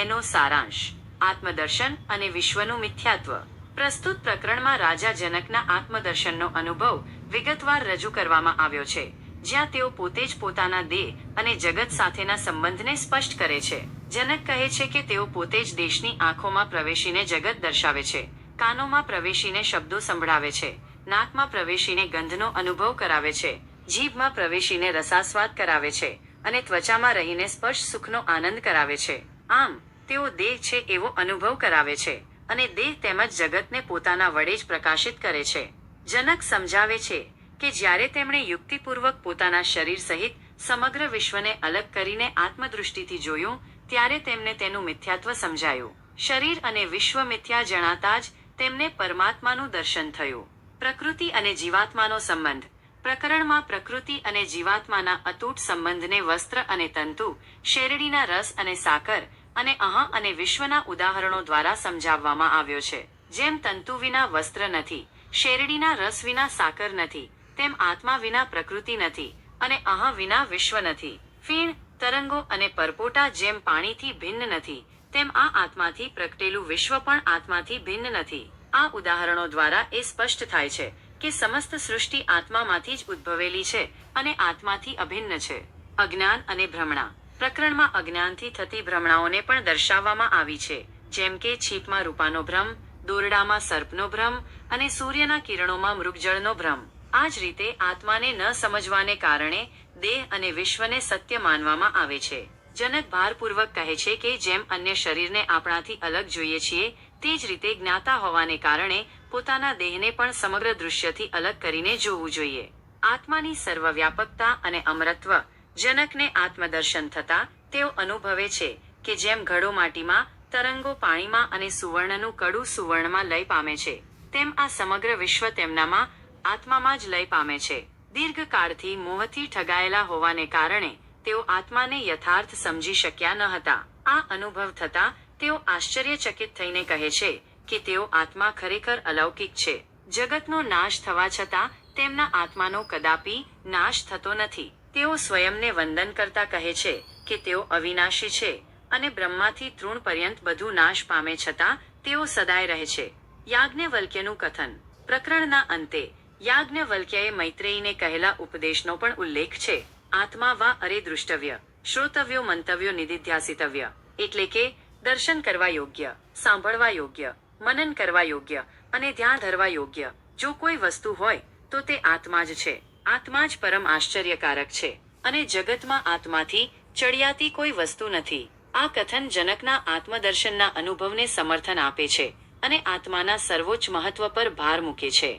તેનો સારાંશ આત્મદર્શન અને વિશ્વનું મિથ્યાત્વ। પ્રસ્તુત પ્રકરણમાં રાજા જનકના આત્મદર્શનનો અનુભવ વિગતવાર રજૂ કરવામાં આવ્યો છે, જ્યાં તેઓ પોતે જ પોતાના દેહ અને જગત સાથેના સંબંધને સ્પષ્ટ કરે છે। જનક કહે છે કે તેઓ પોતે જ દેશની આંખોમાં પ્રવેશીને જગત દર્શાવે છે, કાનોમાં પ્રવેશીને શબ્દો સંભળાવે છે, નાકમાં પ્રવેશીને ગંધનો અનુભવ કરાવે છે, જીભમાં પ્રવેશીને રસાસ્વાદ કરાવે છે અને ત્વચામાં રહીને સ્પર્શ સુખનો આનંદ કરાવે છે। આમ તેઓ દેહ છે એવો અનુભવ કરાવે છે અને દેહ તેમજ જગતને પોતાના વડે જ પ્રકાશિત કરે છે। જનક સમજાવે છે કે જ્યારે તેમણે યુક્તિપૂર્વક પોતાના શરીર સહિત સમગ્ર વિશ્વને અલગ કરીને આત્મદૃષ્ટિથી જોયું, ત્યારે તેમને તેનું મિથ્યાત્વ સમજાયું। શરીર અને વિશ્વ મિથ્યા જણાતા જ તેમને પરમાત્માનું દર્શન થયું। પ્રકૃતિ અને જીવાત્માનો સંબંધ। પ્રકરણમાં પ્રકૃતિ અને જીવાત્માના અતૂટ સંબંધને વસ્ત્ર અને તંતુ, શેરડીના રસ અને સાકર અને અહં અને વિશ્વના ઉદાહરણો દ્વારા સમજાવવામાં આવ્યો છે। જેમ તંતુ વિના વસ્ત્ર નથી, શેરડીના રસ વિના સાકર નથી, તેમ આત્મા વિના પ્રકૃતિ નથી અને અહં વિના વિશ્વ નથી। ફીણ, તરંગો અને પરપોટા જેમ પાણીથી ભિન્ન નથી, તેમ આ આત્માથી પ્રગટેલું વિશ્વ પણ આત્માથી ભિન્ન નથી। આ ઉદાહરણો દ્વારા એ સ્પષ્ટ થાય છે કે સમસ્ત સૃષ્ટિ આત્મામાંથી જ ઉદ્ભવેલી છે અને આત્માથી અભિન્ન છે। અજ્ઞાન અને ભ્રમણા। પ્રકરણમાં અજ્ઞાનથી થતી ભ્રમણાઓને પણ દર્શાવવામાં આવી છે, જેમ કે છીપમાં રૂપાનો ભ્રમ, દોરડામાં સર્પનો ભ્રમ અને સૂર્યના કિરણોમાં મૃગજળનો ભ્રમ। આ જ રીતે આત્માને ન સમજવાને કારણે દેહ અને વિશ્વને સત્ય માનવામાં આવે છે। જનક ભારપૂર્વક કહે છે કે જેમ અન્ય શરીરને આપણાથી અલગ જોઈએ છીએ, તે જ રીતે જ્ઞાતા હોવાને કારણે પોતાના દેહને પણ સમગ્ર દૃશ્યથી અલગ કરીને જોવું જોઈએ। આત્માની સર્વવ્યાપકતા અને અમરત્વ। જનકને આત્મદર્શન થતાં તેઓ અનુભવે છે કે જેમ ઘડો માટીમાં, તરંગો પાણીમાં અને સુવર્ણનું કડું સુવર્ણમાં લય પામે છે, તેમ આ સમગ્ર વિશ્વ તેમનામાં, આત્મામાં જ લય પામે છે। દીર્ઘકાળથી મોહથી ઠગાયેલા હોવાને કારણે તેઓ આત્માને યથાર્થ સમજી શક્યા ન હતા। આ અનુભવ થતાં તેઓ આશ્ચર્યચકિત થઈને કહે છે કે તેઓ આત્મા ખરેખર અલૌકિક છે। જગતનો નાશ થવા છતાં તેમના આત્માનો કદાપી નાશ થતો નથી। તેઓ સ્વયંને વંદન કરતા કહે છે કે તેઓ અવિનાશી છે અને બ્રહ્માથી તૃણ પર્યંત બધું નાશ પામે છતાં તેઓ સદાય રહે છે। યાજ્ઞવલ્ક્યનું કથન। પ્રકરણના અંતે યાજ્ઞવલ્ક્યએ મૈત્રેયીને કહેલા ઉપદેશનો પણ ઉલ્લેખ છે। આત્મા વા અરે દૃષ્ટવ્ય, શ્રોતવ્યો મંતવ્યો નિધિધ્યાસિતવ્ય, એટલે કે દર્શન કરવા યોગ્ય, સાંભળવા યોગ્ય, મનન કરવા યોગ્ય અને ધ્યાન ધરવા યોગ્ય જો કોઈ વસ્તુ હોય તો તે આત્મા જ છે। આત્મા જ પરમ આશ્ચર્યકારક છે અને જગતમાં આત્માથી ચડિયાતી કોઈ વસ્તુ નથી। આ કથન જનકના આત્મદર્શનના અનુભવને સમર્થન આપે છે અને આત્માના સર્વોચ્ચ મહત્વ પર ભાર મૂકે છે।